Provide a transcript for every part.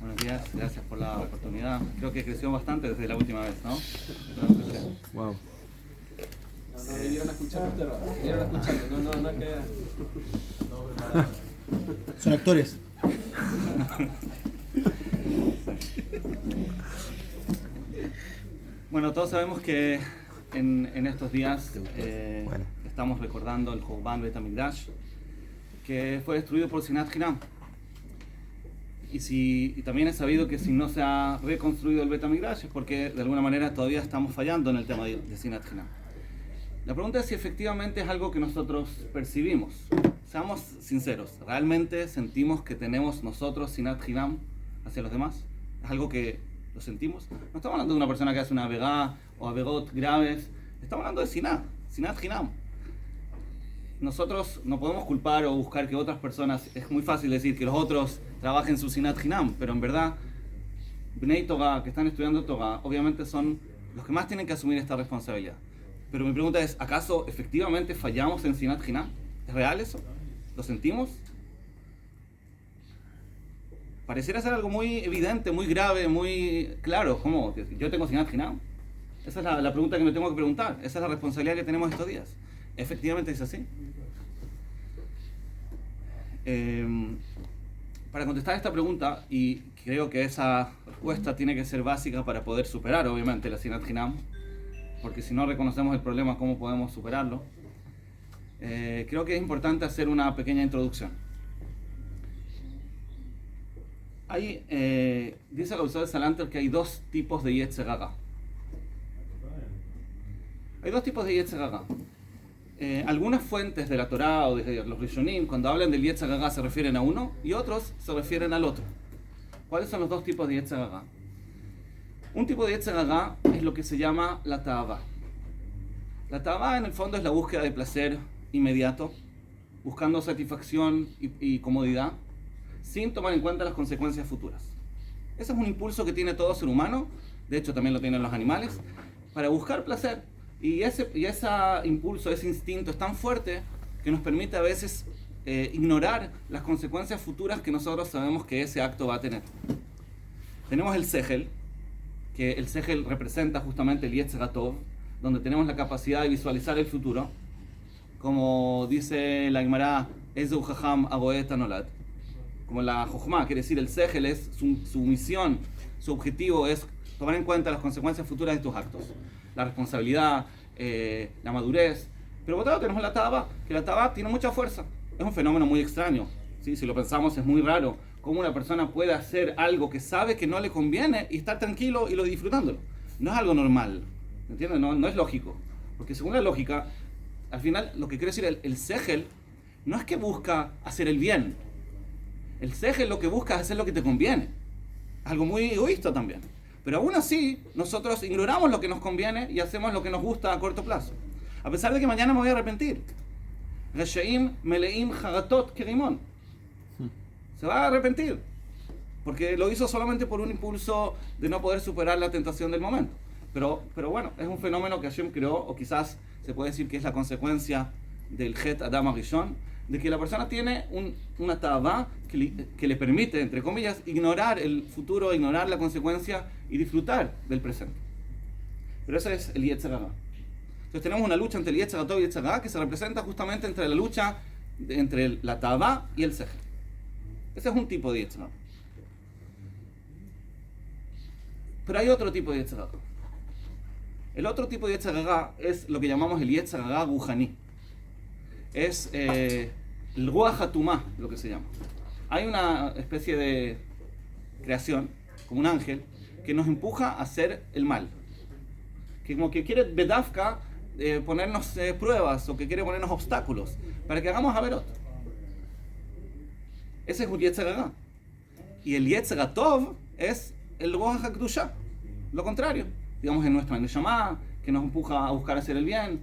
Buenos días, gracias por la oportunidad. Creo que creció bastante desde la última vez, ¿no? Wow. No vinieron a escuchar, vinieron a escuchar, no es que... Son actores. Bueno, todos sabemos que en estos días estamos recordando el Hurban Beit HaMikdash, que fue destruido por Sinat Hinam. Y también es sabido que si no se ha reconstruido el Beit HaMikdash es porque de alguna manera todavía estamos fallando en el tema de Sinat Hinam. La pregunta es si efectivamente es algo que nosotros percibimos. Seamos sinceros, ¿realmente sentimos que tenemos nosotros Sinat Hinam hacia los demás? ¿Es algo que lo sentimos? No estamos hablando de una persona que hace una avegá o avegot graves, estamos hablando de Sinat Hinam. Nosotros no podemos culpar o buscar que otras personas, es muy fácil decir que los otros trabajen su Sinat Hinam, pero en verdad, Bnei Torah, que están estudiando Torah, obviamente son los que más tienen que asumir esta responsabilidad. Pero mi pregunta es, ¿acaso efectivamente fallamos en Sinat Hinam? ¿Es real eso? ¿Lo sentimos? Pareciera ser algo muy evidente, muy grave, muy claro. ¿Cómo? ¿Yo tengo Sinat Hinam? Esa es la pregunta que me tengo que preguntar. Esa es la responsabilidad que tenemos estos días. ¿Efectivamente es así? Para contestar esta pregunta, y creo que esa respuesta tiene que ser básica para poder superar, obviamente, la Sinat Hinam, porque si no reconocemos el problema, ¿cómo podemos superarlo? Creo que es importante hacer una pequeña introducción. Dice el autor de Salanter que hay dos tipos de Yetzer Hara. Hay dos tipos de Yetzer Hara. Algunas fuentes de la Torá o de los Rishonim, cuando hablan del Yetzer Hara se refieren a uno y otros se refieren al otro. ¿Cuáles son los dos tipos de Yetzer Hara? Un tipo de Yetzer Hara es lo que se llama la Ta'avá. La Ta'avá en el fondo es la búsqueda de placer inmediato, buscando satisfacción y comodidad, sin tomar en cuenta las consecuencias futuras. Ese es un impulso que tiene todo ser humano, de hecho también lo tienen los animales, para buscar placer. Y ese impulso, ese instinto es tan fuerte que nos permite a veces ignorar las consecuencias futuras que nosotros sabemos que ese acto va a tener. Tenemos el Sehel, que el Sehel representa justamente el Yetzer Tov, donde tenemos la capacidad de visualizar el futuro, como dice la Gemara, Ezeu Jajam Agoet Anolad. Como la Jochma, quiere decir el Sehel, es su misión, su objetivo es tomar en cuenta las consecuencias futuras de tus actos. La responsabilidad, la madurez. Pero por otro lado tenemos la Ta'avá, que la Ta'avá tiene mucha fuerza. Es un fenómeno muy extraño, ¿sí? Si lo pensamos es muy raro cómo una persona puede hacer algo que sabe que no le conviene y estar tranquilo y disfrutándolo. No es algo normal, ¿entiendes? No es lógico. Porque según la lógica, al final lo que quiere decir el Sehel no es que busca hacer el bien. El Sehel lo que busca es hacer lo que te conviene. Algo muy egoísta también. Pero aún así, nosotros ignoramos lo que nos conviene y hacemos lo que nos gusta a corto plazo. A pesar de que mañana me voy a arrepentir. Reshaim meleim haratot kerimon. Se va a arrepentir. Porque lo hizo solamente por un impulso de no poder superar la tentación del momento. Pero bueno, es un fenómeno que Hashem creó, o quizás se puede decir que es la consecuencia del Het Adam HaRishon, de que la persona tiene una Ta'avá que le permite, entre comillas, ignorar el futuro, ignorar la consecuencia y disfrutar del presente. Pero ese es el Yetzer Hara. Entonces tenemos una lucha entre el Yetzer Tov y el Yetzer Hara que se representa justamente entre la lucha entre la Ta'avá y el Sehel. Ese es un tipo de Yetzer Hara. Pero hay otro tipo de Yetzer Hara. El otro tipo de Yetzer Hara es lo que llamamos el Yetzer Hara Ruhani. Es el Ruach HaTumá, lo que se llama. Hay una especie de creación, como un ángel, que nos empuja a hacer el mal. Que como que quiere bedafka ponernos pruebas o que quiere ponernos obstáculos para que hagamos averot. Ese es un Yetzer Hara. Y el Yetzer Tov es el Ruach HaKdusha, lo contrario. Digamos en nuestra Neshama, que nos empuja a buscar hacer el bien,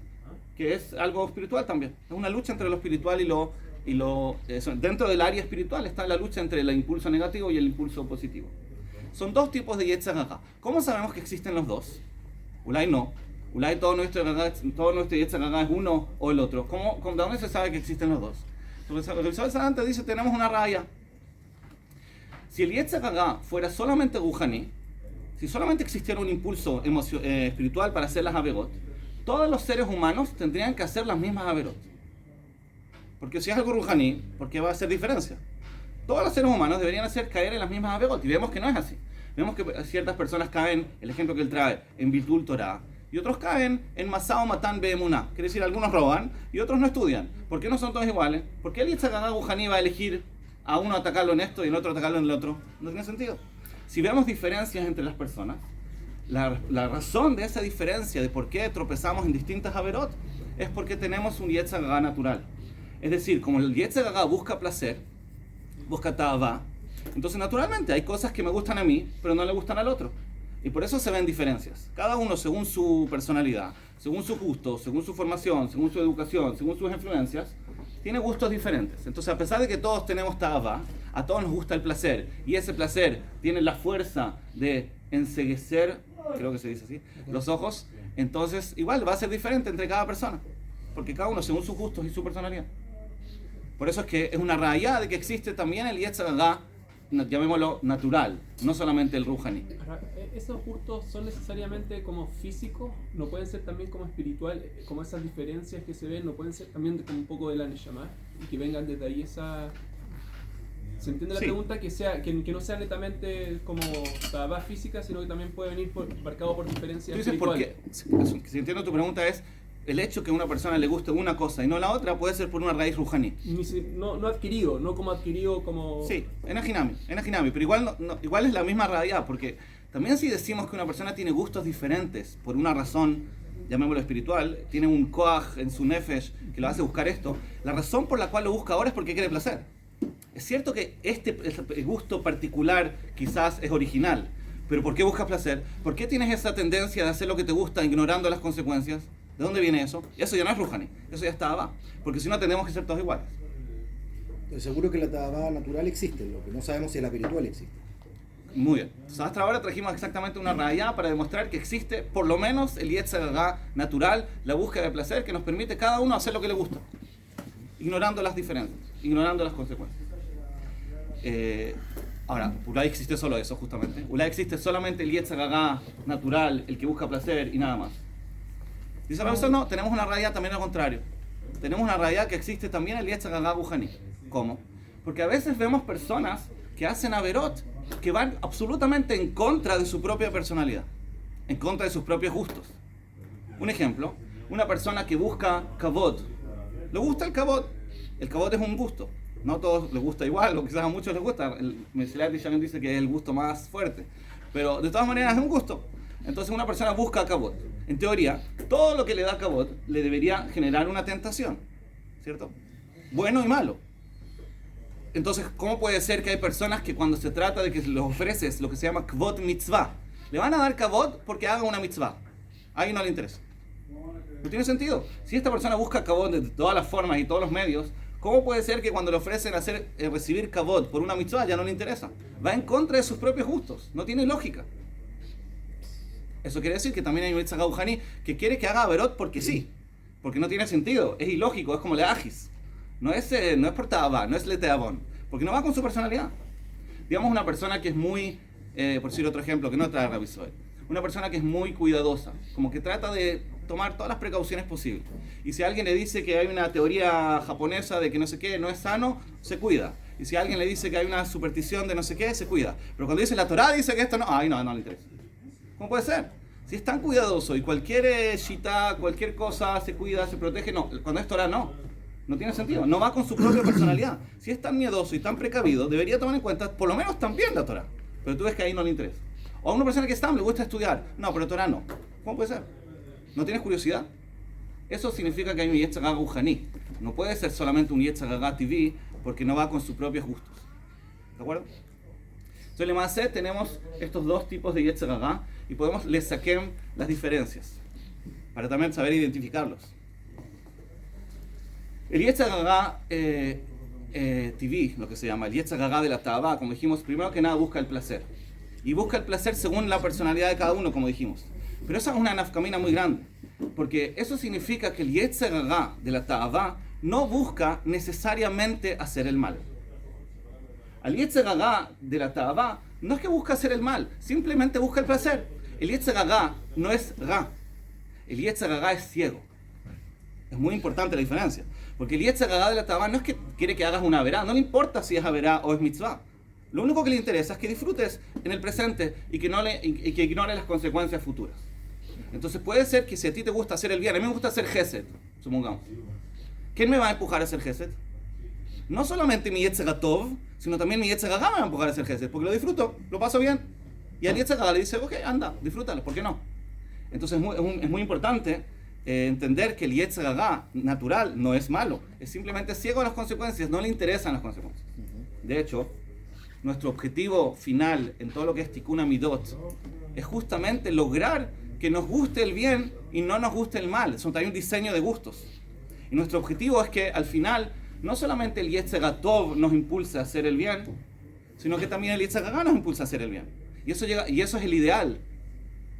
que es algo espiritual también. Es una lucha entre lo espiritual y lo dentro del área espiritual está la lucha entre el impulso negativo y el impulso positivo. Son dos tipos de Yetzer Hara. ¿Cómo sabemos que existen los dos? Ulay no. Ulay todo nuestro Yetzer Hara es uno o el otro. ¿De dónde se sabe que existen los dos? El Rebbe Salanter dice, tenemos una raya. Si el Yetzer Hara fuera solamente Ruhani, si solamente existiera un impulso espiritual para hacer las Averot, todos los seres humanos tendrían que hacer las mismas Averot. Porque si es algo Ruhani, ¿por qué va a hacer diferencia? Todos los seres humanos deberían caer en las mismas Averot, y vemos que no es así. Vemos que ciertas personas caen, el ejemplo que él trae, en Bitul Torah, y otros caen en Masao Matan Be'emuná. Quiere decir, algunos roban y otros no estudian. ¿Por qué no son todos iguales? ¿Por qué el Yetzer Hara Ruhani va a elegir a uno atacarlo en esto y el otro atacarlo en el otro? No tiene sentido. Si vemos diferencias entre las personas, la razón de esa diferencia, de por qué tropezamos en distintas Averot, es porque tenemos un Yetzer Hara natural. Es decir, como el Yetzer Hara busca placer, busca ta'avá, entonces naturalmente hay cosas que me gustan a mí, pero no le gustan al otro. Y por eso se ven diferencias. Cada uno según su personalidad, según sus gustos, según su formación, según su educación, según sus influencias, tiene gustos diferentes. Entonces, a pesar de que todos tenemos ta'avá, a todos nos gusta el placer, y ese placer tiene la fuerza de enceguecer, creo que se dice así, los ojos, entonces igual va a ser diferente entre cada persona, porque cada uno según sus gustos y su personalidad. Por eso es que es una raya de que existe también el Yetzer Hara, llamémoslo natural, no solamente el Ruhani. ¿Esos gustos son necesariamente como físicos? ¿No pueden ser también como espiritual? Como esas diferencias que se ven, ¿no pueden ser también como un poco de la Neshama? Y que vengan desde ahí esa... ¿Se entiende la pregunta? Que no sea netamente como ta'avá física, sino que también puede venir marcado por diferencias espirituales. Si entiendo tu pregunta es, el hecho que a una persona le guste una cosa y no la otra puede ser por una raíz Ruhani. No adquirido, no como adquirido como... Sí, en Ajinami, pero igual es la misma realidad, porque también si decimos que una persona tiene gustos diferentes por una razón, llamémoslo espiritual, tiene un koach en su nefesh que lo hace buscar esto, la razón por la cual lo busca ahora es porque quiere placer. Es cierto que este gusto particular quizás es original, pero ¿por qué buscas placer? ¿Por qué tienes esa tendencia de hacer lo que te gusta ignorando las consecuencias? ¿De dónde viene eso? Eso ya no es Ruhani, eso ya está ta'avá, porque si no tenemos que ser todos iguales. Estoy seguro que la ta'avá natural existe, lo que no sabemos si la espiritual existe. Muy bien. Entonces, hasta ahora trajimos exactamente una raya para demostrar que existe por lo menos el Yetzer Hara natural, la búsqueda de placer que nos permite cada uno hacer lo que le gusta, ignorando las diferencias, ignorando las consecuencias. Ahora, Ulay existe solo eso, justamente. Ulay existe solamente el Yetzer Hara natural, el que busca placer y nada más. Dice la persona, no, tenemos una raya también al contrario. Tenemos una raya que existe también el Yetzer Hara Ruhani. ¿Cómo? Porque a veces vemos personas que hacen averot que van absolutamente en contra de su propia personalidad, en contra de sus propios gustos. Un ejemplo, una persona que busca kavod. ¿Le gusta el kavod? El kavod es un gusto. No a todos les gusta igual, o quizás a muchos les gusta. El Mesilat Yesharim dice que es el gusto más fuerte. Pero de todas maneras es un gusto. Entonces una persona busca kavod. En teoría, todo lo que le da kavod le debería generar una tentación, ¿cierto? Bueno y malo. Entonces, ¿cómo puede ser que hay personas que cuando se trata de que les ofreces lo que se llama kvod mitzvah, le van a dar kavod porque haga una mitzvah? Ahí no le interesa. No tiene sentido. Si esta persona busca kavod de todas las formas y todos los medios, ¿cómo puede ser que cuando le ofrecen recibir kavod por una mitzvah ya no le interesa? Va en contra de sus propios gustos. No tiene lógica. Eso quiere decir que también hay un Yetzer Hara Ruhani que quiere que haga averot porque sí. Porque no tiene sentido. Es ilógico. Es como le agis. No es por ta'avá, no es le teavón. Porque no va con su personalidad. Digamos una persona que es muy, por decir otro ejemplo, que no trae Rabbi Zohar. Una persona que es muy cuidadosa. Como que trata de tomar todas las precauciones posibles. Y si alguien le dice que hay una teoría japonesa de que no sé qué no es sano, se cuida. Y si alguien le dice que hay una superstición de no sé qué, se cuida. Pero cuando dice la Torá dice que esto no, no le interesa. ¿Cómo puede ser? Si es tan cuidadoso y cualquier shita, cualquier cosa se cuida, se protege, no. Cuando es Torah, no. No tiene sentido. No va con su propia personalidad. Si es tan miedoso y tan precavido, debería tomar en cuenta por lo menos también la Torah. Pero tú ves que ahí no le interesa. O a una persona que le gusta estudiar. No, pero Torah no. ¿Cómo puede ser? ¿No tienes curiosidad? Eso significa que hay un Yetzer Hara Ruhani. No puede ser solamente un Yetzer Hara TV porque no va con sus propios gustos. ¿De acuerdo? Entonces, en Lema'asé tenemos estos dos tipos de Yetzer Hara y podemos les saquem las diferencias para también saber identificarlos. El Yetzer Hara TV, lo que se llama, el Yetzer Hara de la ta'avá, como dijimos, primero que nada busca el placer. Y busca el placer según la personalidad de cada uno, como dijimos. Pero esa es una nafkamina muy grande, porque eso significa que el Yetzer Hara de la ta'avá no busca necesariamente hacer el mal. Al Yetzer Hara de la Ta'avá no es que busca hacer el mal, simplemente busca el placer. El Yetzer Hara no es Ra, el Yetzer Hara es ciego. Es muy importante la diferencia, porque el Yetzer Hara de la Ta'avá no es que quiere que hagas una verá, no le importa si es verá o es mitzvah. Lo único que le interesa es que disfrutes en el presente y que ignores las consecuencias futuras. Entonces puede ser que si a ti te gusta hacer el bien, a mí me gusta hacer Gesed, supongamos. ¿Quién me va a empujar a hacer Gesed? No solamente mi Yetzer Tov, sino también mi Yetzer Hara me va a empujar a hacer Gesed, porque lo disfruto, lo paso bien. Y al Yetzer Hara le dice, ok, anda, disfrútalo, ¿por qué no? Entonces es muy importante entender que el Yetzer Hara natural no es malo, es simplemente ciego a las consecuencias, no le interesan las consecuencias. De hecho, nuestro objetivo final en todo lo que es Tikkun Amidot es justamente lograr que nos guste el bien y no nos guste el mal. Eso hay un diseño de gustos. Y nuestro objetivo es que al final no solamente el Yetzer Tov nos impulse a hacer el bien, sino que también el Yetzer Hara nos impulsa a hacer el bien. Y eso es el ideal.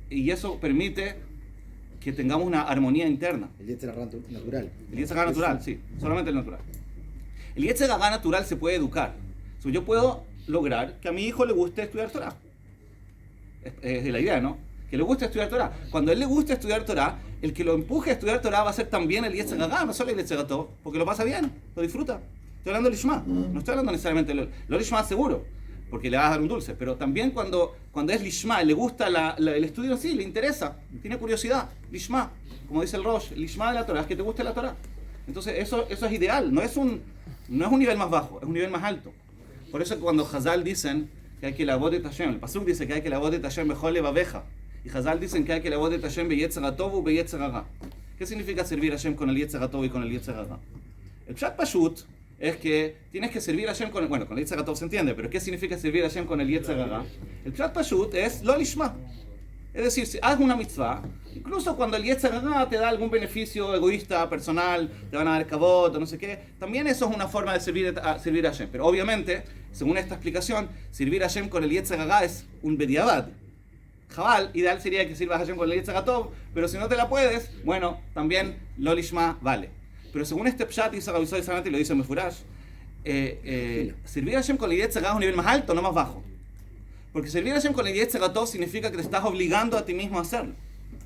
Y eso permite que tengamos una armonía interna. El Yetzer Hara natural. El Yetzer Hara natural, sí, solamente el natural. El Yetzer Hara natural se puede educar. Yo puedo lograr que a mi hijo le guste estudiar Torah. Es la idea, ¿no? Que le guste estudiar Torah. Cuando a él le guste estudiar Torah, el que lo empuje a estudiar Torah va a ser también el Yetzer Hara, no solo el Yetzer Tov, porque lo pasa bien, lo disfruta. Estoy hablando del Lishma, no estoy hablando necesariamente lo Lishma seguro, porque le vas a dar un dulce, pero también cuando es Lishma, le gusta el estudio en sí, le interesa, tiene curiosidad, Lishma, como dice el Rosh, el Lishma de la Torah, es que te guste la Torah. Entonces eso es ideal, no es un nivel más bajo, es un nivel más alto. Por eso cuando Hazal dicen que hay que la voz de Tashem, el Pasuk dice que hay que la voz de Tashem mejor le babeja, y Hazal dicen que hay que la voz de Tashem be Yetzer Tov u be Yetzer Hara. ¿Qué significa servir a Hashem con el Yetzer Tov y con el Yetzer Hara? El Pshat Pashut es que tienes que servir a Hashem con el Yetzer Tov se entiende, pero ¿qué significa servir a Hashem con el Yetzer Hara? El Pshat Pashut es lo lishma. Es decir, si haz una mitzvah, incluso cuando el Yetzer Hara te da algún beneficio egoísta, personal, te van a dar kavod o no sé qué, también eso es una forma de servir a Hashem. Pero obviamente, según esta explicación, servir a Hashem con el Yetzer Hara es un bediavad. Jabal, ideal sería que sirvas a Hashem con el Yetzer Tov, pero si no te la puedes, bueno, también lo lishma vale. Pero según este Pshat, y Rabbi Soy Sanati lo dice en Mefurash, servir a Hashem con el Yetzer Hara es un nivel más alto, no más bajo. Porque servir a Hashem con el Yetzer Tov significa que te estás obligando a ti mismo a hacerlo.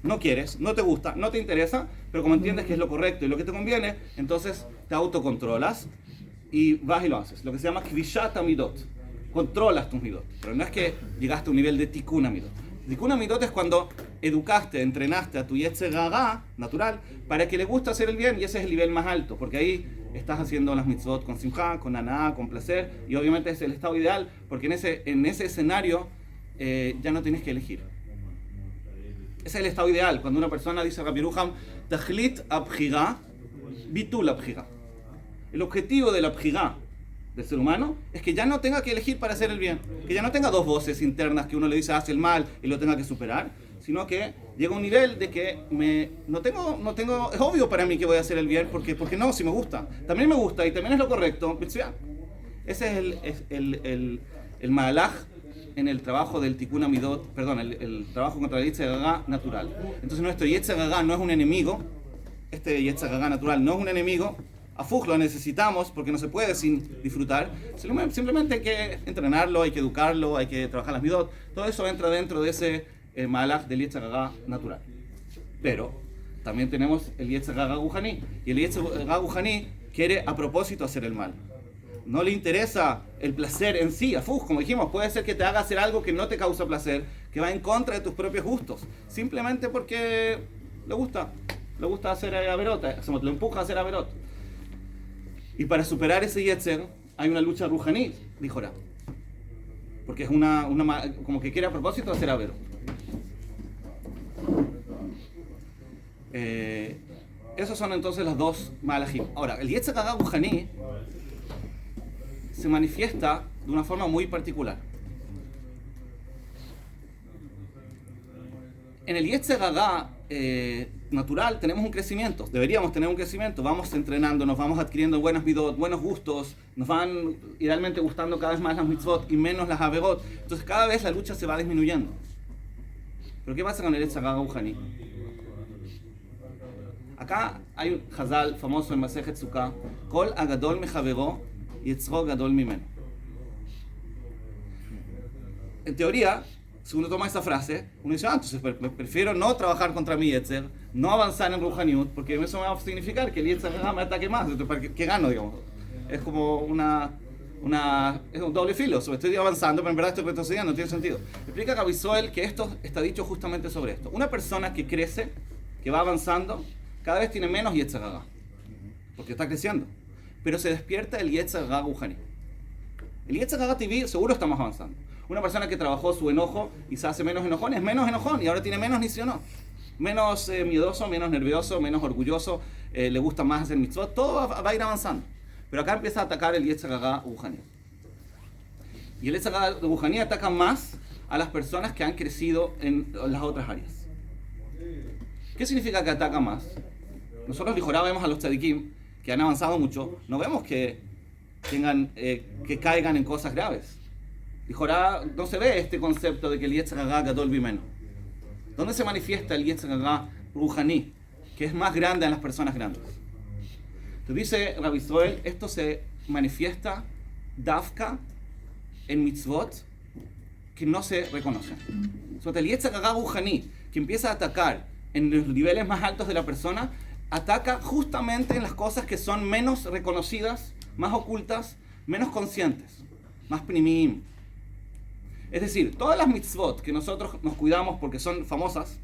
No quieres, no te gusta, no te interesa, pero como entiendes que es lo correcto y lo que te conviene, entonces te autocontrolas y vas y lo haces. Lo que se llama Kvishat Amidot. Controlas tus midot. Pero no es que llegaste a un nivel de Tikkun Amidot. Tikkun Amidot es cuando educaste, entrenaste a tu Yetzer Hara natural para que le guste hacer el bien, y ese es el nivel más alto, porque ahí estás haciendo las mitzvot con simcha, con aná, con placer, y obviamente es el estado ideal, porque en ese escenario ya no tienes que elegir. Ese es el estado ideal, cuando una persona dice Rabbi Yeruham, Tachlit abchira, bitul abchira. El objetivo de la abchira del ser humano es que ya no tenga que elegir para hacer el bien, que ya no tenga dos voces internas que uno le dice hace el mal y lo tenga que superar, sino que llega a un nivel de que no tengo, es obvio para mí que voy a hacer el bien, porque no, si me gusta, también me gusta y también es lo correcto. Ese es el Mahalaj en el trabajo del Tikkun Amidot, perdón, el trabajo contra el Yetzer Hara natural. Entonces nuestro Yetzer Hara no es un enemigo, este Yetzer Hara natural no es un enemigo. Afuj lo necesitamos porque no se puede sin disfrutar. Simplemente hay que entrenarlo, hay que educarlo, hay que trabajar las midot. Todo eso entra dentro de ese malach del Yetzer Hara natural. Pero también tenemos el Yetzer Hara Ruhani. Y el Yetzer Hara Ruhani quiere a propósito hacer el mal. No le interesa el placer en sí. Afuj, como dijimos, puede ser que te haga hacer algo que no te causa placer, que va en contra de tus propios gustos. Simplemente porque le gusta hacer averot, lo empuja a hacer averot. Y para superar ese Yetzer hay una lucha ruhaní, dijo Ra. Porque es como que quiere a propósito hacer averot. Esos son entonces los dos malajim. Ahora, el Yetzer Hara ruhaní se manifiesta de una forma muy particular. En el Yetzer Hara natural tenemos un crecimiento, deberíamos tener un crecimiento, vamos entrenándonos, vamos adquiriendo buenas midot, buenos gustos, nos van idealmente gustando cada vez más las mitzvot y menos las averot, entonces cada vez la lucha se va disminuyendo. ¿Pero qué pasa con el Yetzer Hara ruhani? Acá hay un Hazal famoso en Masejet Sukkah, Kol agadol mechavero, yetzro gadol mimeno. en teoría, si uno toma esa frase, uno dice, entonces prefiero no trabajar contra mi Yetzer, no avanzar en Ruhaniut, porque eso me va a significar que el Yetzer me ataque más. Entonces, ¿qué gano, digamos? Es como es un doble filo. Estoy avanzando, pero en verdad estoy retrocediendo, no tiene sentido. Explica Rabbi Soel que esto está dicho justamente sobre esto. Una persona que crece, que va avanzando, cada vez tiene menos Yetzer Hara, porque está creciendo. Pero se despierta el Yetzer Hara Ruhani. El Yetzer Hara TV seguro estamos avanzando. Una persona que trabajó su enojo y se hace menos enojón, es menos enojón y ahora tiene menos nisionó. Menos miedoso, menos nervioso, menos orgulloso, le gusta más hacer mitzvot, todo va a ir avanzando. Pero acá empieza a atacar el Yetzer Hara Ruhani. Y el Yetzer Hara Ruhani ataca más a las personas que han crecido en las otras áreas. ¿Qué significa que ataca más? Nosotros Lijorá vemos a los tzadikim que han avanzado mucho, no vemos que caigan en cosas graves. Lijorá no se ve este concepto de que el Yetzer Hara Gadol Bimeno. ¿Dónde se manifiesta el Yetzer Hara Ruhani, que es más grande en las personas grandes? Entonces dice Rabbi Soel, esto se manifiesta dafka en mitzvot que no se reconocen. Sobre el Yetzer Hara Ruhani, que empieza a atacar en los niveles más altos de la persona, ataca justamente en las cosas que son menos reconocidas, más ocultas, menos conscientes, más primim. Es decir, todas las mitzvot que nosotros nos cuidamos porque son famosas,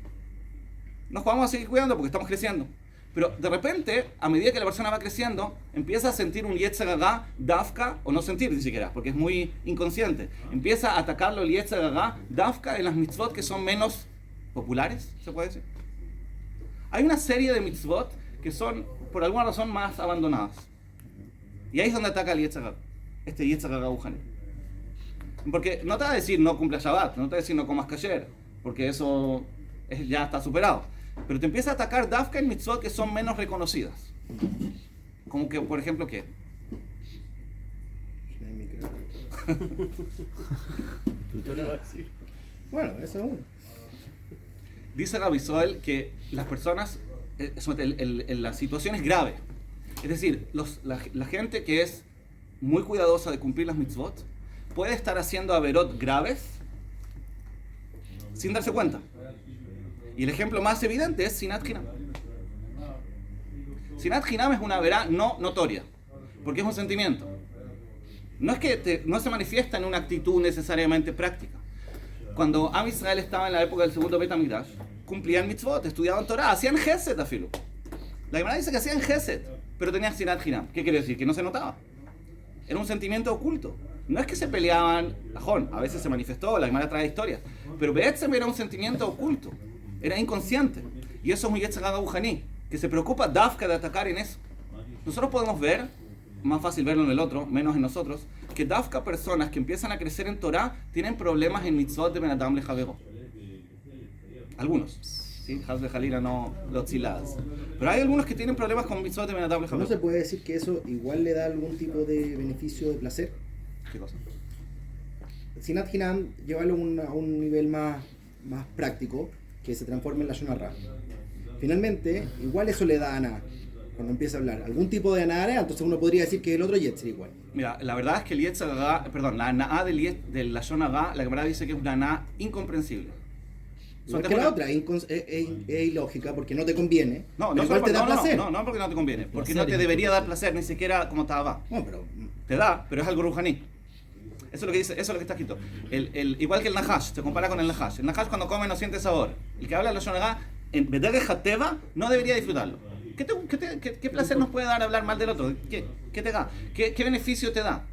nos vamos a seguir cuidando porque estamos creciendo. Pero de repente, a medida que la persona va creciendo, empieza a sentir un Yetzer Hara dafka, o no sentir ni siquiera, porque es muy inconsciente. Empieza a atacarlo el Yetzer Hara dafka en las mitzvot que son menos populares, se puede decir. Hay una serie de mitzvot que son, por alguna razón, más abandonadas. Y ahí es donde ataca el Yetzer Hara, este Yetzer Hara Ruhani. Porque no te va a decir no cumplas Shabbat, no te va a decir no comas kasher, porque eso ya está superado. Pero te empieza a atacar dafka en mitzvot que son menos reconocidas. Como que, por ejemplo, ¿qué? Bueno, eso es uno. Dice Rabbi Soel que las personas, la situación es grave. Es decir, la gente que es muy cuidadosa de cumplir las mitzvot puede estar haciendo averot graves sin darse cuenta. Y el ejemplo más evidente es Sinat Hinam. Sinat Hinam es una averá no notoria, porque es un sentimiento. No es que no se manifiesta en una actitud necesariamente práctica. Cuando Am Israel estaba en la época del segundo Bet HaMikdash, cumplían mitzvot, estudiaban Torah, hacían Gesed afilu. La Gemara dice que hacían Gesed, pero tenían Sinat Hinam. ¿Qué quiere decir? Que no se notaba. Era un sentimiento oculto. No es que se peleaban, a veces se manifestó, la Gemara trae historias, pero Be'etzem era un sentimiento oculto, era inconsciente. Y eso es un Yetzer Hara Ruhani, que se preocupa dafka de atacar en eso. Nosotros podemos ver, más fácil verlo en el otro, menos en nosotros, que dafka personas que empiezan a crecer en Torah tienen problemas en mitzvot de Ben Adam leJavero. Algunos. ¿Sí? Haz de Jalila no lo tziladas. Pero hay algunos que tienen problemas con mitzvot de Ben Adam leJavero. ¿No se puede decir que eso igual le da algún tipo de beneficio de placer? ¿Qué cosa? Sinat Hinam, llevarlo a un nivel más práctico, que se transforme en la Shon Hara. Finalmente, igual eso le da a Ana, cuando empieza a hablar. Algún tipo de Ana, entonces uno podría decir que el otro Yetzer igual. Mira, la verdad es que el Yetzer Hara, la Ana de la Shon Hara, la Gemara dice que es una Ana incomprensible. Igual que la otra, es ilógica porque no te conviene. No, igual te da placer. No, porque no te conviene, porque no te debería dar placer, ni siquiera como estaba. No, pero te da, pero es algo ruhaní. Eso es lo que dice, eso es lo que está escrito. Igual que el Nahash, se compara con el Nahash. El Nahash cuando come no siente sabor. El que habla de la Lashon Hara, en vez de Hateva, no debería disfrutarlo. ¿Qué placer nos puede dar hablar mal del otro? ¿Qué te da? ¿Qué beneficio te da?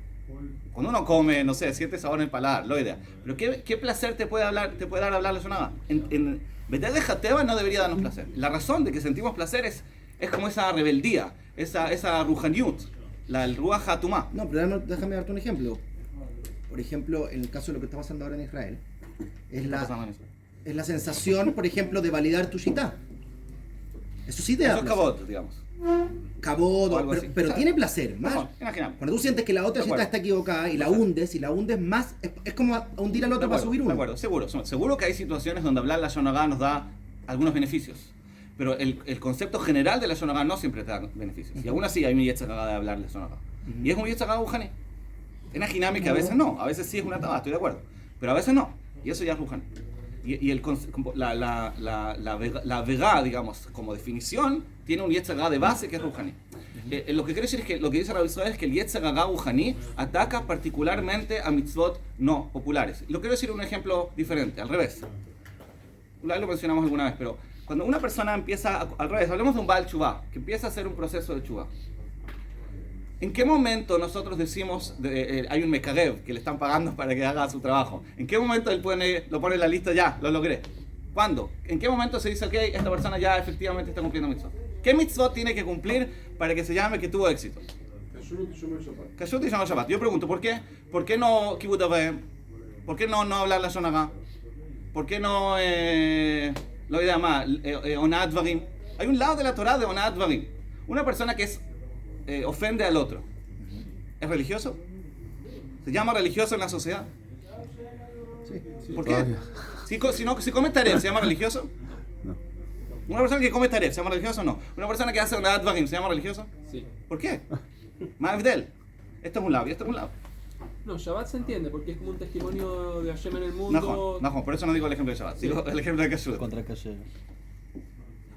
Cuando uno come, no sé, siente sabor en el paladar, lo idea. Pero ¿qué placer te puede dar hablar la Lashon Hara? En vez de Hateva no debería darnos placer. La razón de que sentimos placer es como esa rebeldía, esa ruhaniut, el ruach hatumá. No, pero déjame darte un ejemplo. Por ejemplo, en el caso de lo que está pasando ahora en Israel, es la sensación, por ejemplo, de validar tu shitá. Eso sí te da placer. Eso es kabod, digamos. Kabod, pero tiene placer. Más. Cuando tú sientes que la otra shitá está equivocada y la hundes más, es como hundir al otro para subir uno. De acuerdo, seguro que hay situaciones donde hablar la Lashon Hara nos da algunos beneficios. Pero el concepto general de la Lashon Hara no siempre te da beneficios. Y aún así hay un Yetzer Hara de hablar la Lashon Hara. Y es un Yetzer Hara Ruhani. Es una dinámica, a veces no, a veces sí es una tabá, estoy de acuerdo. pero a veces no, y eso ya es Ruhani. Y la vega, digamos, como definición, tiene un Yetzer Hara de base que es Ruhani. Lo que quiere decir es que lo que dice Rabbi Israel es que el Yetzer Hara Ruhani ataca particularmente a mitzvot no populares. Lo quiero decir un ejemplo diferente, al revés. Lo mencionamos alguna vez, pero cuando una persona empieza, al revés, hablemos de un Baal Tshuva, que empieza a hacer un proceso de Tshuva. ¿En qué momento nosotros decimos, hay un mekarev que le están pagando para que haga su trabajo? ¿En qué momento él lo pone en la lista ya, lo logré? ¿Cuándo? ¿En qué momento se dice, ok, esta persona ya efectivamente está cumpliendo mitzvot? ¿Qué mitzvot tiene que cumplir para que se llame que tuvo éxito? Kashrut y Shomer Shabbat. Yo pregunto, ¿por qué? ¿Por qué no Kibbutz Avayim? ¿Por qué no hablar la Shon Hara? ¿Por qué no lo llama Onat Dvarim? Hay un lado de la Torah de Onat Dvarim. Una persona que ofende al otro. ¿Es religioso? ¿Se llama religioso en la sociedad? Sí. ¿Por qué? Si come taref, ¿se llama religioso? No. ¿Una persona que come taref, ¿se llama religioso o no? ¿Una persona que hace Onat Dvarim, ¿se llama religioso? Sí. ¿Por qué? Ma'avdel. Esto es un lado y esto es un lado. No, Shabbat se entiende porque es como un testimonio de Hashem en el mundo. No, por eso no digo el ejemplo de Shabbat, digo el ejemplo de Kashrut. Contra Kasher.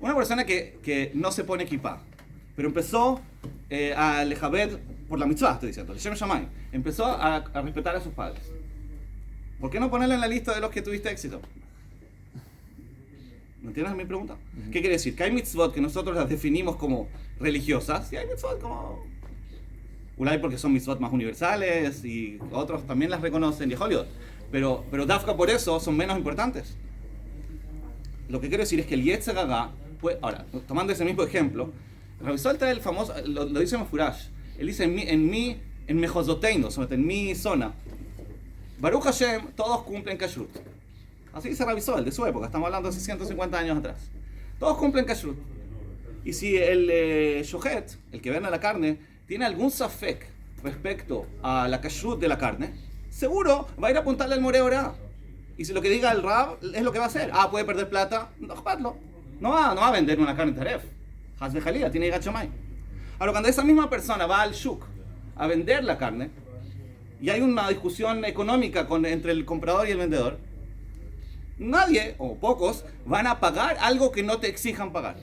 Una persona que no se pone equipada, pero empezó a lejabed por la mitzvah, estoy diciendo, Shem Shamayim, empezó a respetar a sus padres. ¿Por qué no ponerlo en la lista de los que tuviste éxito? ¿No entiendes mi pregunta? ¿Qué quiere decir? Que hay mitzvot que nosotros las definimos como religiosas y hay mitzvot como... Ulay porque son mitzvot más universales y otros también las reconocen y Hollywood. Pero Dafka por eso son menos importantes. Lo que quiero decir es que el Yetzer Hara, ahora, tomando ese mismo ejemplo, Rabbi Sol trae el famoso, lo dice Mefurash, él dice en Mejozoteino, en mi zona, Baruch Hashem, todos cumplen Kashrut. Así dice Rabbi Sol, de su época, estamos hablando de 150 años atrás. Todos cumplen Kashrut. Y si el Shohet, el que vende la carne, tiene algún safek respecto a la Kashrut de la carne, seguro va a ir a apuntarle al Moreh Orá. Y si lo que diga el Rab es lo que va a hacer, puede perder plata, no va a vender una carne taref. Haz de Jalía, tiene Gachamay. Ahora, cuando esa misma persona va al shuk a vender la carne, y hay una discusión económica entre el comprador y el vendedor, nadie, o pocos, van a pagar algo que no te exijan pagar.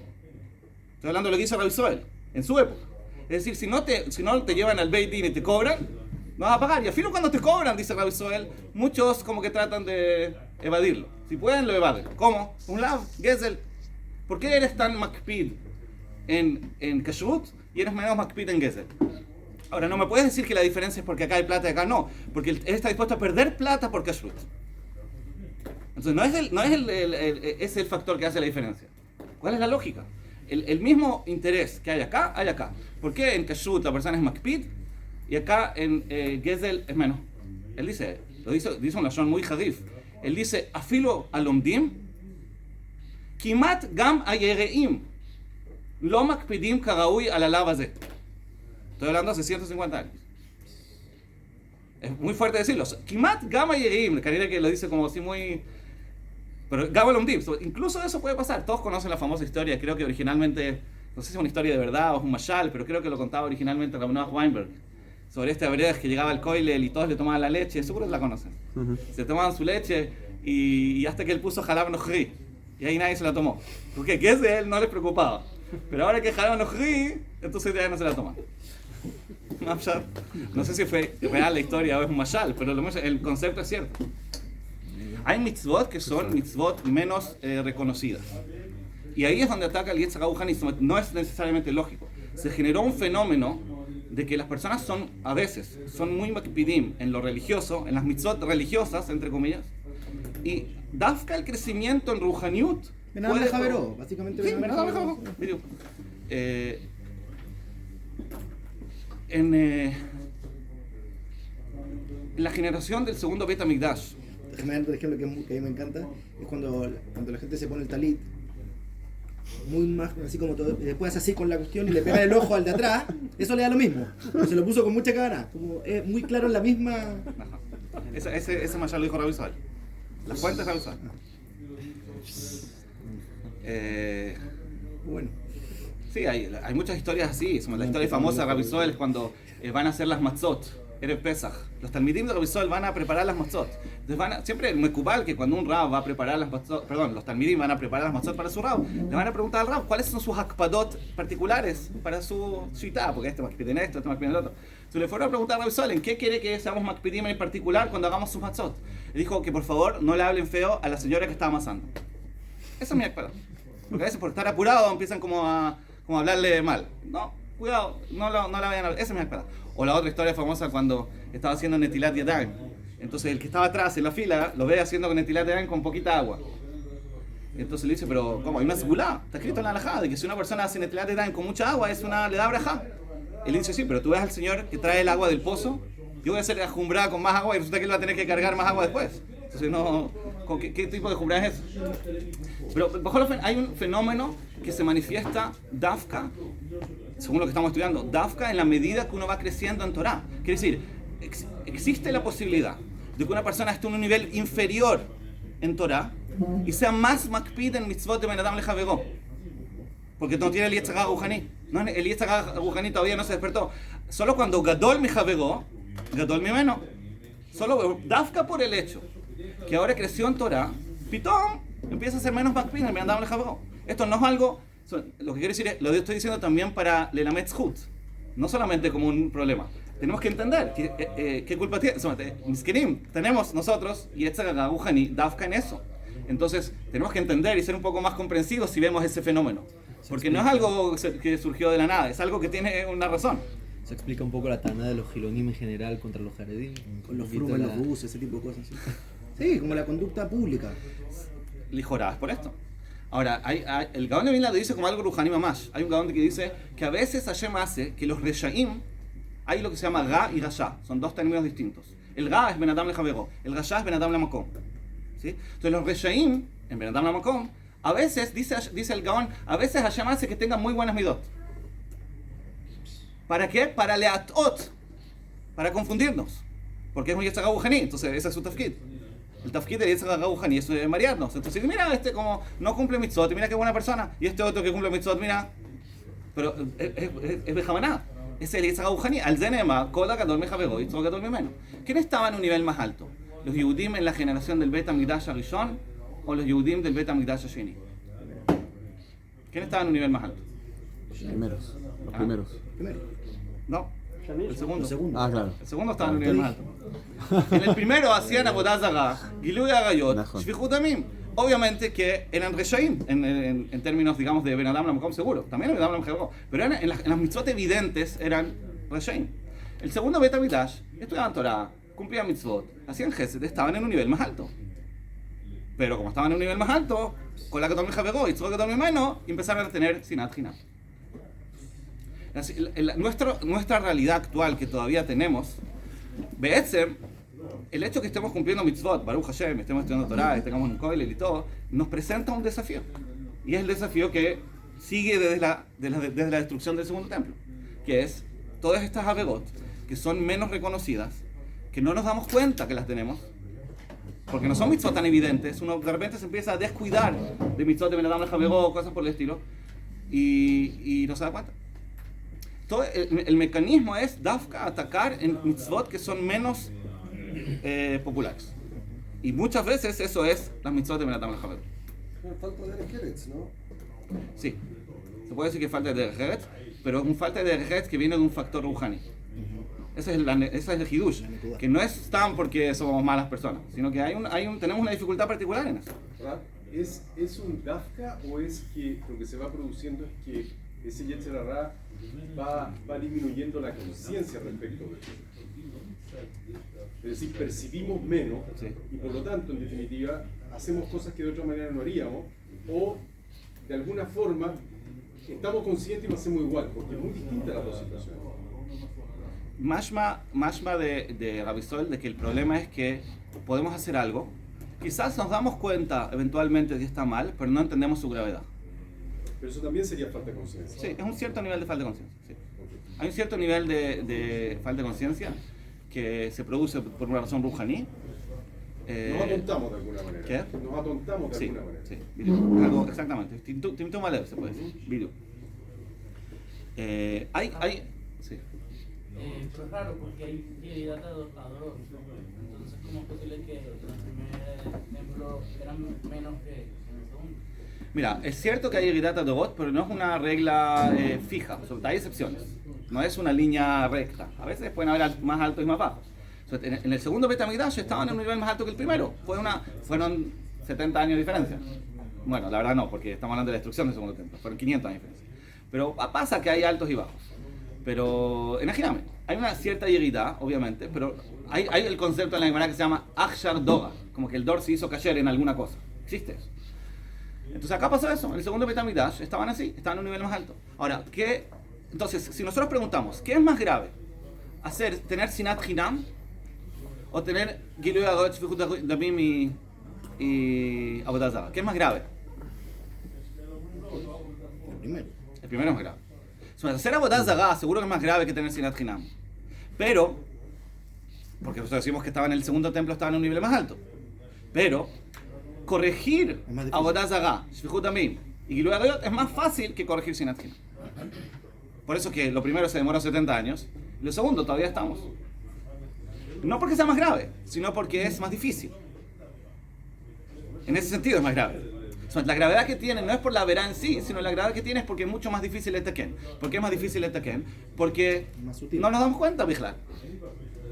Estoy hablando de lo que dice Rabbi Soel, en su época. Es decir, si no te llevan al Beit Din y te cobran, no vas a pagar. Y al fin cuando te cobran, dice Rabbi Soel, muchos como que tratan de evadirlo. Si pueden, lo evaden. ¿Cómo? Un lado, Gezel. ¿Por qué eres tan makpid en Kashrut y eres menos makpid en Gezel? Ahora, no me puedes decir que la diferencia es porque acá hay plata y acá no. Porque él está dispuesto a perder plata por Kashrut. Entonces, es el factor que hace la diferencia. ¿Cuál es la lógica? El mismo interés que hay acá. ¿Por qué en Kashrut la persona es makpid y acá en Gezel es menos? Él dice un lashon muy hadif. Él dice, afilo alomdim, kimat gam ayereim, lo makpidim karaui al alav hazeh. Estoy hablando hace 150 años. Es muy fuerte decirlo. Kimat gam ayereim, que lo dice como así muy... Pero gam alomdim, incluso eso puede pasar. Todos conocen la famosa historia, creo que originalmente, no sé si es una historia de verdad o es un mashal, pero creo que lo contaba originalmente Rabbi Noach Weinberg. Sobre este Abredas que llegaba al Koilel y todos le tomaban la leche, seguro que la conocen. Se tomaban su leche y hasta que él puso Halab Nochri. Y ahí nadie se la tomó. Porque que es de él no les preocupaba. Pero ahora que Halab Nochri, entonces ya no se la toman. No sé si fue real la historia o es un mashal, pero el concepto es cierto. Hay mitzvot que son mitzvot menos reconocidas. Y ahí es donde ataca el Yetzer Hara Ruhani. No es necesariamente lógico. Se generó un fenómeno de que las personas a veces son muy makpidim en lo religioso, en las mitzvot religiosas, entre comillas, y dafka el crecimiento en Ruhaniut. Benadam Javeró, básicamente. Sí, Benadam Javeró. En la generación del segundo Bet HaMikdash. Déjame dar un ejemplo que a mí me encanta, es cuando la gente se pone el talit, muy más así como todo, y después hace así con la cuestión y le pega el ojo al de atrás, eso le da lo mismo, pero se lo puso con mucha gana, como es muy claro en la misma... Ese mashal lo dijo Rabbi Israel. Las fuentes Rabbi Israel. Bueno. Sí, hay muchas historias así. La historia famosa de Rabbi Israel es cuando van a hacer las matzot Erev Pesach. Los talmidim de Rabbi Sol van a preparar las matzot. Entonces siempre el mekubal que cuando un rab va a preparar las matzot, perdón, los talmidim van a preparar las matzot para su rab, le van a preguntar al rab cuáles son sus akpadot particulares para su shita, porque este makpiden esto, este makpiden el otro. Entonces le fueron a preguntar a Rabbi Sol en qué quiere que seamos makpidim en particular cuando hagamos sus matzot. Le dijo que por favor no le hablen feo a la señora que está amasando. Eso es mi akpadot. Porque a veces por estar apurado empiezan como a hablarle mal. No, cuidado, no la vayan a hablar. Esa es mi akpadot. O la otra historia famosa cuando estaba haciendo Netilat Yadayim. Entonces el que estaba atrás en la fila lo ve haciendo con Netilat Yadayim con poquita agua. Entonces le dice, pero ¿cómo? Hay una segulá. Está escrito en la halajá de que si una persona hace Netilat Yadayim con mucha agua le da brajá. Él dice, sí, pero tú ves al señor que trae el agua del pozo. Yo voy a hacer la jumbrá con más agua y resulta que él va a tener que cargar más agua después. Entonces no, ¿qué tipo de jumbrá es eso? Pero bajo hay un fenómeno que se manifiesta dafka, según lo que estamos estudiando, dafka en la medida que uno va creciendo en Torah. Quiere decir, existe la posibilidad de que una persona esté en un nivel inferior en Torah y sea más makpid en mitzvot de Ben Adam leJavero, porque no tiene el Yetzer Hara Ruhani. No, el Yetzer Hara Ruhani todavía no se despertó. Solo cuando Gadol mi Javero, Gadol mi Meno, solo dafka por el hecho que ahora creció en Torah, pitón empieza a ser menos makpid en Ben Adam leJavero. Esto no es algo. Lo que quiero decir es, lo estoy diciendo también para Lelamed Zhut, no solamente como un problema. Tenemos que entender qué culpa tiene. Miskenim, tenemos nosotros y Yetzer Hara Ruhani dafka en eso. Entonces, tenemos que entender y ser un poco más comprensivos si vemos ese fenómeno. Porque no es algo que surgió de la nada, es algo que tiene una razón. Se explica un poco la tana de los gilonim en general contra los jaredim. Con los frutos, los buses, ese tipo de cosas. Sí, como la conducta pública. Lijorá, es por esto. Ahora, el Gaón de Vilna lo dice como algo Ruhani Mamash. Hay un Gaón que dice que a veces Hashem hace que los Reshaim, hay lo que se llama Ga y Rasha, son dos términos distintos. El Ga es Ben Adam leJavero, el Rasha es Ben Adam leMakom. ¿Sí? Entonces los Reshaim, en Ben Adam leMakom, a veces, dice el Gaón, a veces Hashem hace que tengan muy buenas midot. ¿Para qué? Para leatot, para confundirnos. Porque es un Yetzer Hara Ruhani, entonces ese es su tafkid. El tafkid del Yetzer Hara Ruhani es marearnos. Entonces, mira, este como no cumple mitzvot, mira qué buena persona. Y este otro que cumple mitzvot, mira. Pero es bejamaná. Es el Yetzer Hara Ruhani. Al zenema, koda gadol mejavero y gadol mimeno. ¿Quién estaba en un nivel más alto? ¿Los Yehudim en la generación del Bet HaMikdash Rishon o los Yehudim del Bet HaMikdash Sheni? ¿Quién estaba en un nivel más alto? Los primeros. Primero. No, el segundo. Ah, claro. El segundo estaba en un nivel más alto. En el primero hacían Avodah Zarah, Gilui Arayot, Shvichut Damim. Obviamente que eran Reshaim, en términos, digamos, de Ben Adam leMakom seguro. También Ben Adam leJavero. Pero en las mitzvot evidentes eran Reshaim. El segundo Bet HaMikdash estudiaban Torah, cumplían mitzvot, hacían Gesed, estaban en un nivel más alto. Pero como estaban en un nivel más alto, con la que tomé Javero y que tomé menos, empezaron a tener Sinat Hinam. Nuestra realidad actual que todavía tenemos, Be'etzem, el hecho que estemos cumpliendo mitzvot, Baruch Hashem, estemos estudiando Torah, tengamos un koilel y todo, nos presenta un desafío. Y es el desafío que sigue desde la destrucción del segundo templo, que es todas estas avegot que son menos reconocidas, que no nos damos cuenta que las tenemos, porque no son mitzvot tan evidentes, uno de repente se empieza a descuidar de mitzvot de Ben Adam leJavero, cosas por el estilo, y no se da cuenta. Todo el mecanismo es dafka, atacar en mitzvot que son menos populares. Y muchas veces eso es las mitzvot de Ben Adam leJavero. Falta de Eretz, ¿no? Sí, se puede decir que falta de Eretz, pero es un falta de Eretz que viene de un factor Ruhani. Ese es el hidush, que no es tan porque somos malas personas, sino que tenemos una dificultad particular en eso. ¿Es un dafka o es que lo que se va produciendo es que ese Yetzer Hara va disminuyendo la conciencia respecto de eso? Es decir, percibimos menos, Sí. y por lo tanto, en definitiva, hacemos cosas que de otra manera no haríamos, o de alguna forma estamos conscientes y lo hacemos igual, porque es muy distinta las dos situaciones. Mashma de Rabbi Sol de que el problema es que podemos hacer algo, quizás nos damos cuenta eventualmente de que está mal, pero no entendemos su gravedad. Pero eso también sería falta de conciencia. Sí, es un cierto nivel de falta de conciencia. Sí. Hay un cierto nivel de falta de conciencia que se produce por una razón ruhani. Nos atontamos de alguna manera. ¿Qué? Nos atontamos de Sí, alguna manera. sí, bidu. Algo, exactamente. Timtum alev se puede decir. Bidu. Sí. Pero es raro porque hay Yehidata Adorot. Entonces, ¿cómo es posible que en el primer templo eran menos que en el segundo? Mira, es cierto que hay Yeridat Adorot, pero no es una regla fija. Hay excepciones. No es una línea recta. A veces pueden haber más altos y más bajos. En el segundo Beit HaMikdash estaban en un nivel más alto que el primero. Fueron 70 años de diferencia. Bueno, la verdad no, porque estamos hablando de la destrucción del segundo templo. Fueron 500 años de diferencia. Pero pasa que hay altos y bajos. Pero en Ajiname hay una cierta Yeridá, obviamente, pero hay el concepto en la Gemara que se llama Achshar Doga, como que el Dor se hizo cayer en alguna cosa. Existe eso. Entonces acá pasó eso. En el segundo Beit HaMikdash estaban así, estaban en un nivel más alto. Ahora, entonces, si nosotros preguntamos, ¿qué es más grave? ¿Tener Sinat Hinam o tener Giluy Adorot, Shfichut Damim y Avodah Zarah? ¿Qué es más grave? El primero. El primero es más grave. Hacer Avodah Zarah seguro que es más grave que tener Sinat Hinam. Pero, porque nosotros decimos que estaba en el segundo templo, estaba en un nivel más alto. Pero, corregir Avodah Zarah, Shfichut Damim y Giluy Adorot es más fácil que corregir Sinat Hinam. Por eso que lo primero se demora 70 años, y lo segundo todavía estamos. No porque sea más grave, sino porque es más difícil. En ese sentido es más grave. La gravedad que tiene no es por la verá en sí, sino la gravedad que tiene es porque es mucho más difícil el tequén. ¿Por qué es más difícil el tequén? Porque no nos damos cuenta, Bijlar.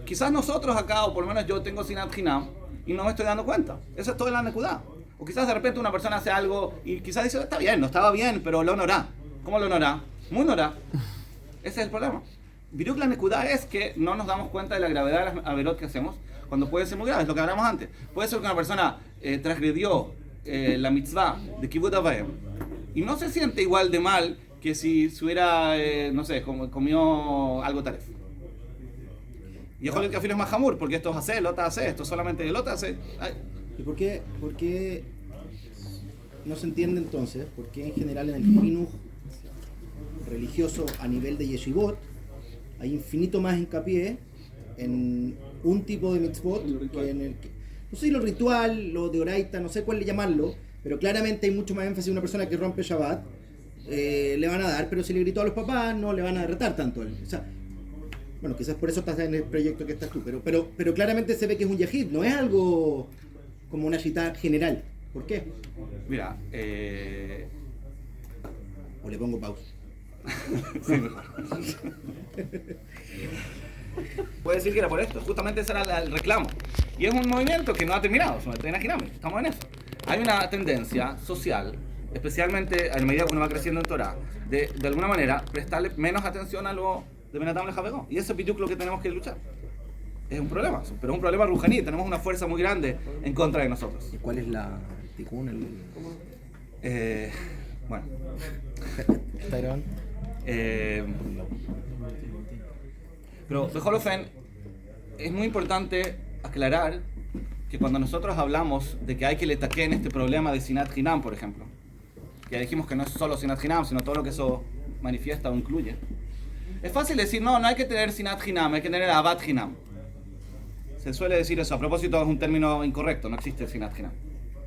Quizás nosotros acá, o por lo menos yo tengo Sinat Hinam, y no me estoy dando cuenta. Eso es todo la nekudá. O quizás de repente una persona hace algo y quizás dice, está bien, no estaba bien, pero lo norá. ¿Cómo lo norá? Muy norá. Ese es el problema. Viruk la nekudá es que no nos damos cuenta de la gravedad de las averot que hacemos cuando puede ser muy grave, es lo que hablamos antes. Puede ser que una persona transgredió la mitzvah de Kibud Avaim y no se siente igual de mal que si hubiera, no sé, comió algo taref. Y ojo, el café es más jamur, porque esto es hacer, lota hace, esto solamente lota hace. ¿Y por qué no se entiende entonces? ¿Por qué en general en el Hinuch religioso a nivel de yeshivot hay infinito más hincapié en un tipo de mitzvot que en el no sé, lo ritual, lo de oraita, no sé cuál le llamarlo, pero claramente hay mucho más énfasis en una persona que rompe Shabbat, le van a dar, pero si le gritó a los papás no le van a retar tanto a él. O sea, bueno, quizás por eso estás en el proyecto que estás tú, pero claramente se ve que es un yehid, no es algo como una shita general. ¿Por qué? Mira, o le pongo pausa. Sí, mejor. Puede decir que era por esto, justamente ese era el reclamo. Y es un movimiento que no ha terminado, estamos en eso. Hay una tendencia social, especialmente a medida que uno va creciendo en Torah, de alguna manera prestarle menos atención a lo de Benatam Lejavegó. Y eso es lo que tenemos que luchar. Es un problema, pero es un problema rujaní, tenemos una fuerza muy grande en contra de nosotros. ¿Y cuál es la ticún? Bueno. ¿Está grabando? Pero, Bejolofen, es muy importante aclarar que cuando nosotros hablamos de que hay que letaquén este problema de Sinat Hinam, por ejemplo, que ya dijimos que no es solo Sinat Hinam, sino todo lo que eso manifiesta o incluye, es fácil decir, no hay que tener Sinat Hinam, hay que tener Avat Hinam. Se suele decir eso, a propósito es un término incorrecto, no existe Sinat Hinam.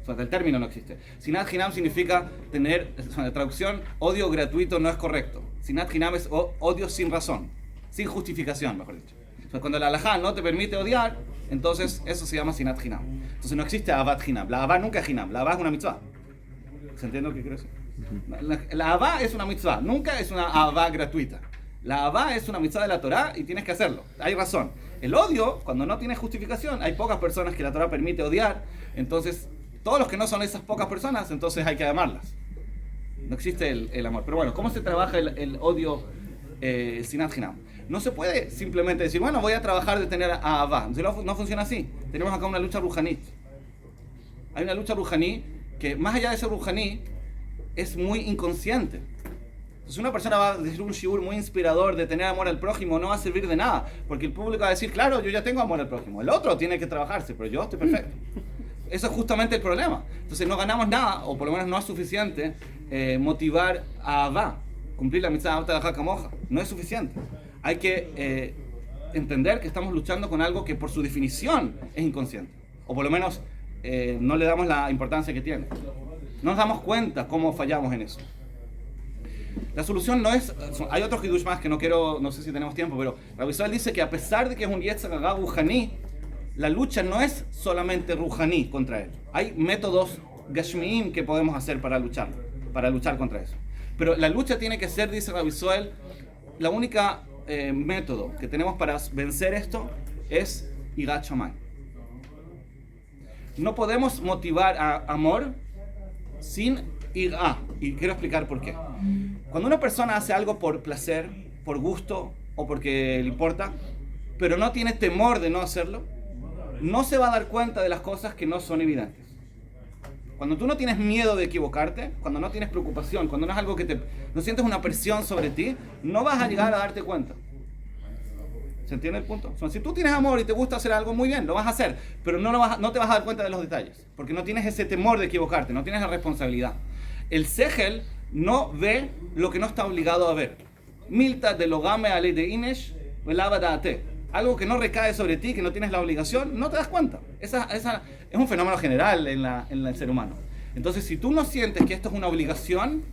El término no existe. Sinat Hinam significa tener, la traducción, odio gratuito no es correcto. Sinat Hinam es odio sin razón, sin justificación, mejor dicho. Cuando la halajá no te permite odiar, entonces eso se llama Sinat Hinam. Entonces no existe Avat Hinam. La Avá nunca es Hinam, la Avá es una mitzvah. ¿Se entiende lo que quiero decir? La Avá es una mitzvah, nunca es una Avá gratuita. La Avá es una mitzvah de la Torah y tienes que hacerlo. Hay razón. El odio, cuando no tiene justificación, hay pocas personas que la Torah permite odiar, entonces todos los que no son esas pocas personas, entonces hay que amarlas. No existe el amor. Pero bueno, ¿cómo se trabaja el odio Sinat Hinam? No se puede simplemente decir, bueno, voy a trabajar de tener a Avá. No funciona así. Tenemos acá una lucha rujaní. Hay una lucha rujaní que, más allá de ser rujaní, es muy inconsciente. Entonces una persona va a decir un shiur muy inspirador de tener amor al prójimo, no va a servir de nada. Porque el público va a decir, claro, yo ya tengo amor al prójimo. El otro tiene que trabajarse, pero yo estoy perfecto. Eso es justamente el problema. Entonces no ganamos nada, o por lo menos no es suficiente, motivar a Avá, cumplir la mitzvah de la Moja. No es suficiente. Hay que entender que estamos luchando con algo que por su definición es inconsciente. O por lo menos no le damos la importancia que tiene. No nos damos cuenta cómo fallamos en eso. La solución no es, hay otros hidush más que no sé si tenemos tiempo, pero Rabbi Israel dice que a pesar de que es un Yetzer Hara ruhaní, la lucha no es solamente ruhaní contra él. Hay métodos gashmiim que podemos hacer para luchar contra eso. Pero la lucha tiene que ser, dice Rabbi Israel, la única método que tenemos para vencer esto es Yirat Shamayim. No podemos motivar a amor sin Ira. Y quiero explicar por qué. Cuando una persona hace algo por placer, por gusto o porque le importa, pero no tiene temor de no hacerlo, no se va a dar cuenta de las cosas que no son evidentes. Cuando tú no tienes miedo de equivocarte, cuando no tienes preocupación, cuando no es algo que no sientes una presión sobre ti, no vas a llegar a darte cuenta. ¿Se entiende el punto? O sea, si tú tienes amor y te gusta hacer algo, muy bien, lo vas a hacer, pero no te vas a dar cuenta de los detalles, porque no tienes ese temor de equivocarte, no tienes la responsabilidad. El Sehel no ve lo que no está obligado a ver. Milta de logame ale de inesh velava daate. Algo que no recae sobre ti, que no tienes la obligación, no te das cuenta. Esa es un fenómeno general en el ser humano. Entonces, si tú no sientes que esto es una obligación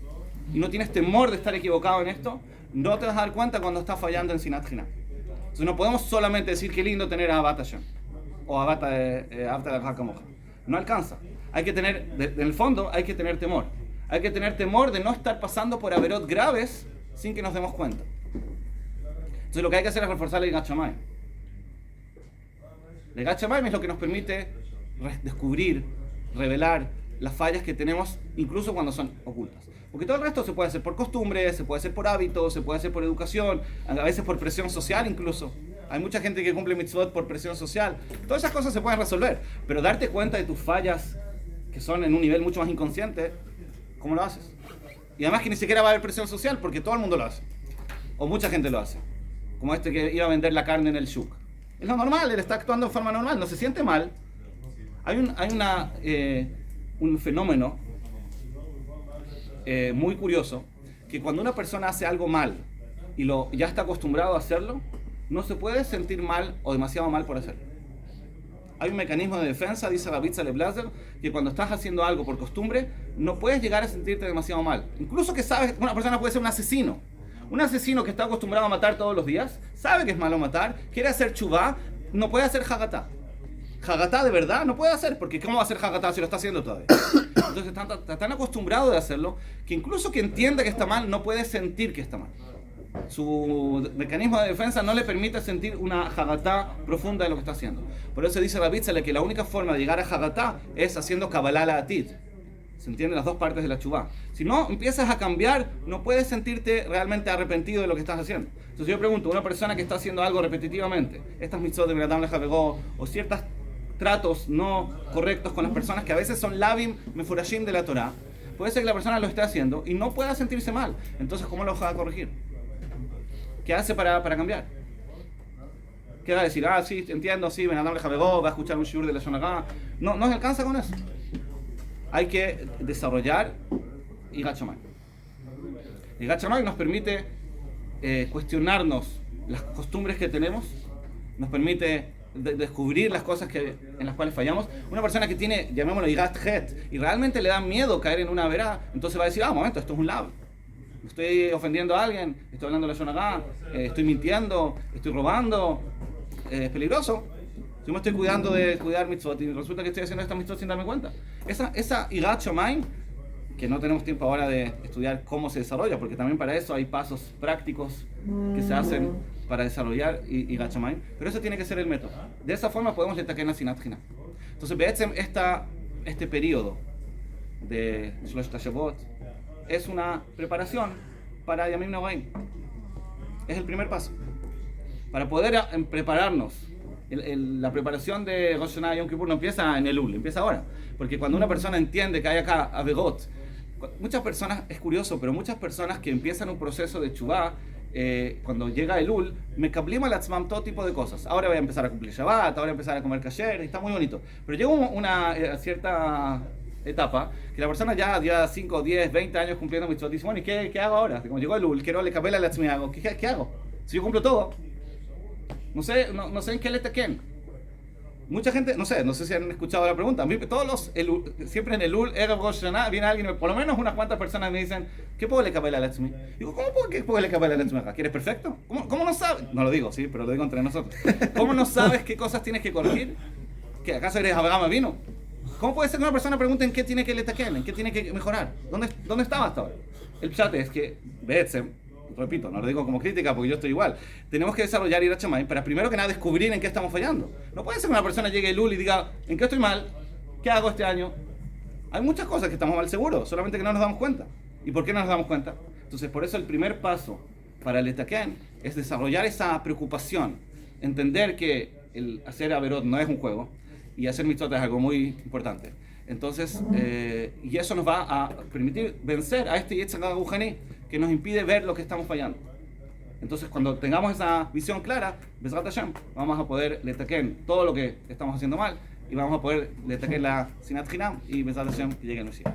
y no tienes temor de estar equivocado en esto, no te vas a dar cuenta cuando estás fallando en Sinat Hinam. Entonces, no podemos solamente decir que lindo tener a Abat Hashem o a Abat Hakamoja. No alcanza. Hay que tener, en el fondo, hay que tener temor. Hay que tener temor de no estar pasando por averot graves sin que nos demos cuenta. Entonces lo que hay que hacer es reforzar el Yirat Shamayim. El Yirat Shamayim es lo que nos permite descubrir, revelar las fallas que tenemos, incluso cuando son ocultas. Porque todo el resto se puede hacer por costumbre, se puede hacer por hábito, se puede hacer por educación, a veces por presión social incluso. Hay mucha gente que cumple mitzvot por presión social. Todas esas cosas se pueden resolver, pero darte cuenta de tus fallas, que son en un nivel mucho más inconsciente, ¿cómo lo haces? Y además que ni siquiera va a haber presión social, porque todo el mundo lo hace. O mucha gente lo hace. Como este que iba a vender la carne en el shuk. Es lo normal, él está actuando de forma normal, no se siente mal. Hay un fenómeno muy curioso, que cuando una persona hace algo mal y ya está acostumbrado a hacerlo, no se puede sentir mal o demasiado mal por hacerlo. Hay un mecanismo de defensa, dice Rabbi Tzale Blazer, que cuando estás haciendo algo por costumbre, no puedes llegar a sentirte demasiado mal. Incluso que sabes, una persona puede ser un asesino. Un asesino que está acostumbrado a matar todos los días, sabe que es malo matar, quiere hacer chubá, no puede hacer hagatá. Hagatá de verdad no puede hacer, porque ¿cómo va a hacer hagatá si lo está haciendo todavía? Entonces está tan acostumbrado de hacerlo, que incluso que entienda que está mal, no puede sentir que está mal. Su mecanismo de defensa no le permite sentir una hagatá profunda de lo que está haciendo. Por eso dice Rabbi Tzale que la única forma de llegar a hagatá es haciendo kabbalah la atid. ¿Se entienden las dos partes de la chubá? Si no empiezas a cambiar, no puedes sentirte realmente arrepentido de lo que estás haciendo. Entonces yo pregunto, una persona que está haciendo algo repetitivamente, estas mitzvot de Benadam Lejavegó, o ciertos tratos no correctos con las personas que a veces son labim mefurashim de la Torah, puede ser que la persona lo esté haciendo y no pueda sentirse mal. Entonces, ¿cómo lo va a corregir? ¿Qué hace para cambiar? ¿Qué va a decir? Sí, entiendo, sí, Benadam Lejavegó, va a escuchar un shiur de la Shonagá. No se alcanza con eso. Hay que desarrollar Yirat Shamayim. Yirat Shamayim nos permite cuestionarnos las costumbres que tenemos, nos permite descubrir las cosas en las cuales fallamos. Una persona que tiene, llamémoslo Yirat Het, y realmente le da miedo caer en una verá, entonces va a decir, un momento, esto es un lab. Estoy ofendiendo a alguien, estoy hablando de la Shonagá, estoy mintiendo, estoy robando, es peligroso. Yo me estoy cuidando de cuidar mitzvot y resulta que estoy haciendo esta mitzvot sin darme cuenta. Esa Yirat Shamayim, que no tenemos tiempo ahora de estudiar cómo se desarrolla, porque también para eso hay pasos prácticos que se hacen para desarrollar Yirat Shamayim, pero eso tiene que ser el método. De esa forma podemos letaken a Sinat Hinam. Entonces, Be'etzem, este periodo de Shlosh Tashavot es una preparación para Yamim Noraim. Es el primer paso. Para poder prepararnos. La preparación de Rosh Hashanah y Yom Kippur no empieza en Elul, empieza ahora. Porque cuando una persona entiende que hay acá Avegot, muchas personas, es curioso, pero muchas personas que empiezan un proceso de Teshuvah, cuando llega Elul, me kablim al atzmam todo tipo de cosas. Ahora voy a empezar a cumplir Shabbat, ahora voy a empezar a comer kasher, y está muy bonito. Pero llega una cierta etapa que la persona ya 5, 10, 20 años cumpliendo mitzvot, dice, bueno, ¿y qué hago ahora? Como llegó Elul, quiero le kabel al atzmi, ¿qué hago? Si yo cumplo todo, no sé en qué le tequen. Mucha gente, no sé si han escuchado la pregunta. A mí, siempre en el Erev Rosh Hashanah viene alguien, por lo menos unas cuantas personas me dicen, ¿qué puedo le cabela al Etzmi? Digo, ¿qué puedo le cabela al Etzmi acá? ¿Quieres perfecto? ¿Cómo no sabes? No lo digo, sí, pero lo digo entre nosotros. ¿Cómo no sabes qué cosas tienes que corregir? ¿Qué, acaso eres Abraham vino? ¿Cómo puede ser que una persona pregunte en qué tiene que le taquen, en qué tiene que mejorar? ¿Dónde estaba hasta ahora? El chat es que, repito, no lo digo como crítica porque yo estoy igual. Tenemos que desarrollar Yirat Shamayim para primero que nada descubrir en qué estamos fallando. No puede ser que una persona llegue el Lul y diga, ¿en qué estoy mal? ¿Qué hago este año? Hay muchas cosas que estamos mal seguro, solamente que no nos damos cuenta. ¿Y por qué no nos damos cuenta? Entonces, por eso el primer paso para el Etaken es desarrollar esa preocupación, entender que el hacer Averot no es un juego y hacer mitzvot es algo muy importante. Entonces, y eso nos va a permitir vencer a este Yetzer Hara Ruhani que nos impide ver lo que estamos fallando. Entonces, cuando tengamos esa visión clara, Bezrat Hashem, vamos a poder letaken todo lo que estamos haciendo mal y vamos a poder letaken la Sinat Hinam y Bezrat Hashem que llegue el Mesías.